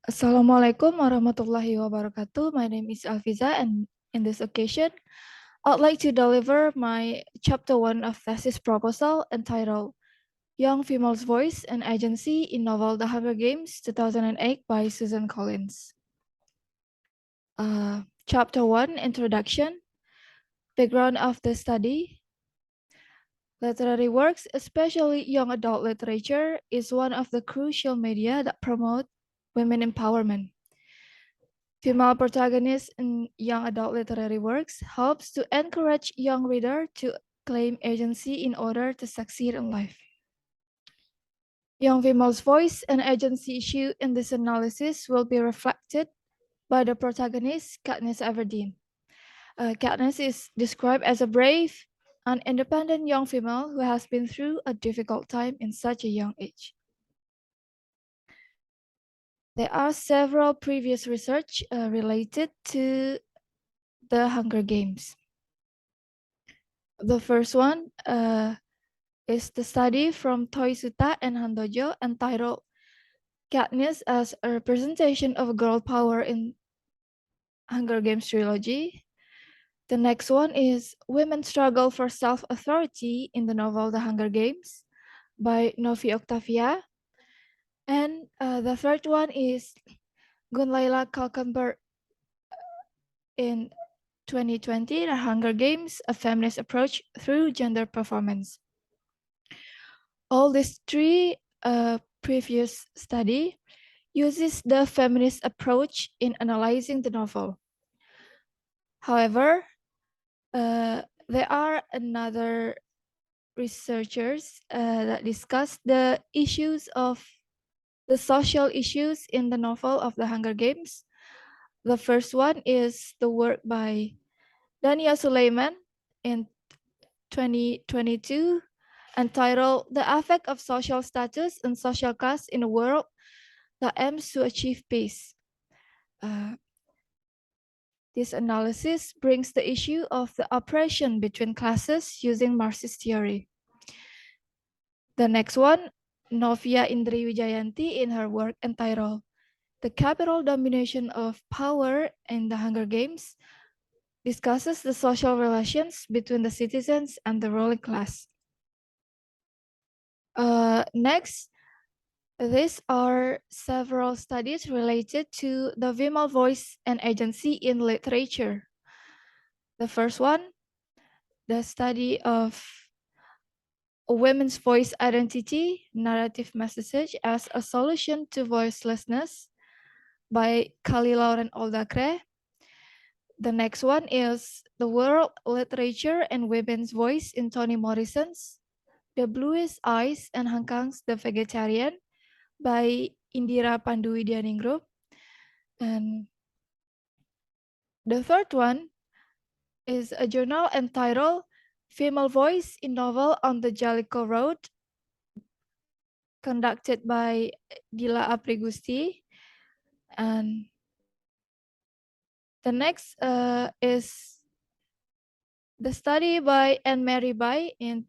Assalamualaikum warahmatullahi wabarakatuh. My name is Alfiza, and in this occasion, I'd like to deliver my chapter 1 of thesis proposal entitled Young Female's Voice and Agency in Novel The Hunger Games 2008 by Suzanne Collins. Chapter 1 Introduction. Background of the study. Literary works, especially young adult literature, is one of the crucial media that promote women empowerment. Female protagonists in young adult literary works helps to encourage young reader to claim agency in order to succeed in life. Young female's voice and agency issue in this analysis will be reflected by the protagonist, Katniss Everdeen. Katniss is described as a brave and independent young female who has been through a difficult time in such a young age. There are several previous research related to the Hunger Games. The first one is the study from Toisuta and Handojo entitled Katniss as a representation of girl power in Hunger Games trilogy. The next one is Women's Struggle for Self-Authority in the novel The Hunger Games by Novi Octavia. And the third one is Gunlaila Kalkenberg in 2020, The Hunger Games, a feminist approach through gender performance. All these three previous study uses the feminist approach in analyzing the novel. However, there are another researchers that discuss the issues of the social issues in the novel of The Hunger Games. The first one is the work by Dania Suleiman in 2022 entitled The Effect of Social Status and Social Class in a World that Aims to Achieve Peace. This analysis brings the issue of the oppression between classes using Marxist theory. The next one, Novia Indri Wijayanti in her work entitled The Capital Domination of Power in the Hunger Games discusses the social relations between the citizens and the ruling class. Next, these are several studies related to the female voice and agency in literature. The first one, the study of a women's voice identity, narrative message as a solution to voicelessness by Kali Lauren Oldacre. The next one is the world literature and women's voice in Toni Morrison's The Bluest Eyes and Hangkang's The Vegetarian by Indira Panduwidianingrum. And the third one is a journal entitled Female Voice in Novel on the Jellicoe Road, conducted by Dila Aprigusti. And the next is the study by Anne-Marie Bai in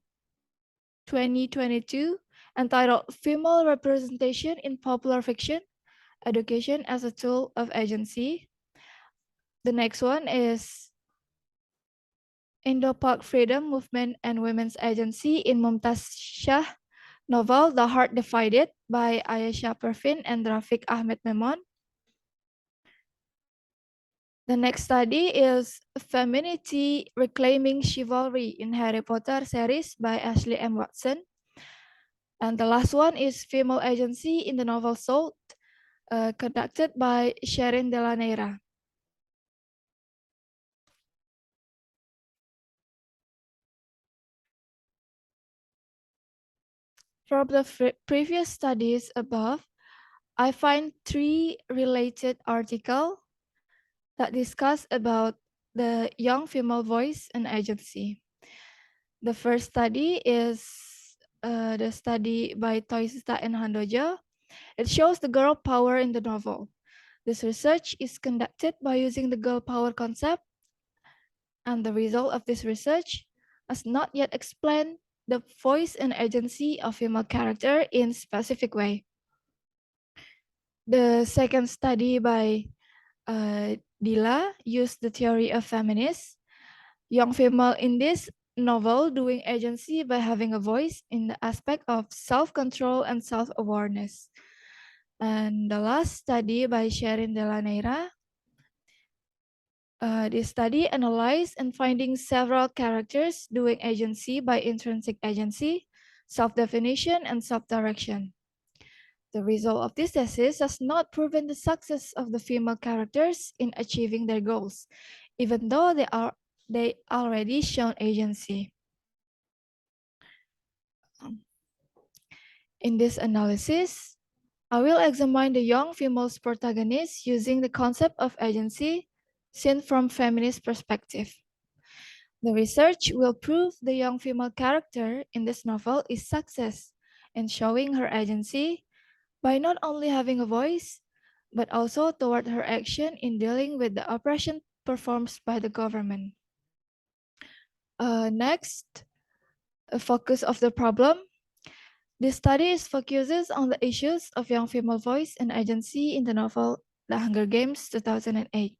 2022 entitled Female Representation in Popular Fiction, Education as a Tool of Agency. The next one is Indo-Pak Freedom Movement and Women's Agency in Mumtaz Shah novel The Heart Divided by Ayesha Pervin and Rafiq Ahmed Memon. The next study is Femininity Reclaiming Chivalry in Harry Potter series by Ashley M. Watson. And the last one is Female Agency in the novel Salt, conducted by Sharon Delaneira. From the previous studies above, I find three related articles that discuss about the young female voice and agency. The first study is the study by Toisuta and Handojo. It shows the girl power in the novel. This research is conducted by using the girl power concept, and the result of this research has not yet explained the voice and agency of female character in specific way. The second study by Dila used the theory of feminists. Young female in this novel doing agency by having a voice in the aspect of self-control and self-awareness. And the last study by Sherin de la Neira. This study analyzed and finding several characters doing agency by intrinsic agency, self-definition, and self-direction. The result of this thesis has not proven the success of the female characters in achieving their goals, even though they already shown agency. In this analysis, I will examine the young female protagonists using the concept of agency seen from feminist perspective. The research will prove the young female character in this novel is success in showing her agency by not only having a voice, but also toward her action in dealing with the oppression performed by the government. Next, a focus of the problem. This study focuses on the issues of young female voice and agency in the novel The Hunger Games 2008.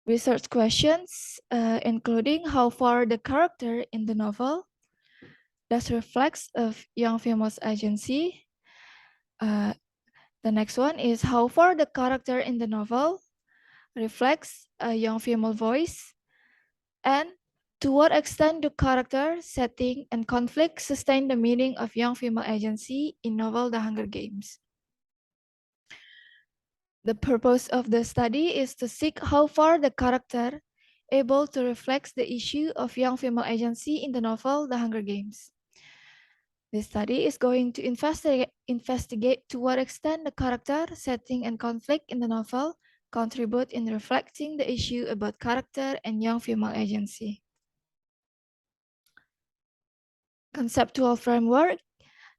Research questions, including how far the character in the novel does reflects of young female's agency. The next one is how far the character in the novel reflects a young female voice, and to what extent do character, setting, and conflict sustain the meaning of young female agency in novel The Hunger Games. The purpose of the study is to seek how far the character able to reflect the issue of young female agency in the novel The Hunger Games. This study is going to investigate to what extent the character, setting, and conflict in the novel contribute in reflecting the issue about character and young female agency. Conceptual framework.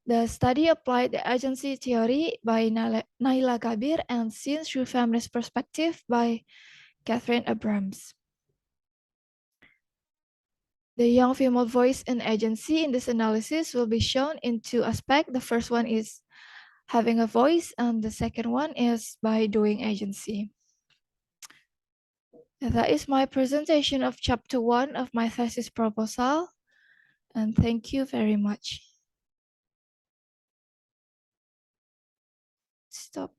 The study applied the agency theory by Naila Kabir and seen through feminist perspective by Catherine Abrams. The young female voice and agency in this analysis will be shown in two aspects. The first one is having a voice, and the second one is by doing agency. That is my presentation of chapter 1 of my thesis proposal, and thank you very much. Stop.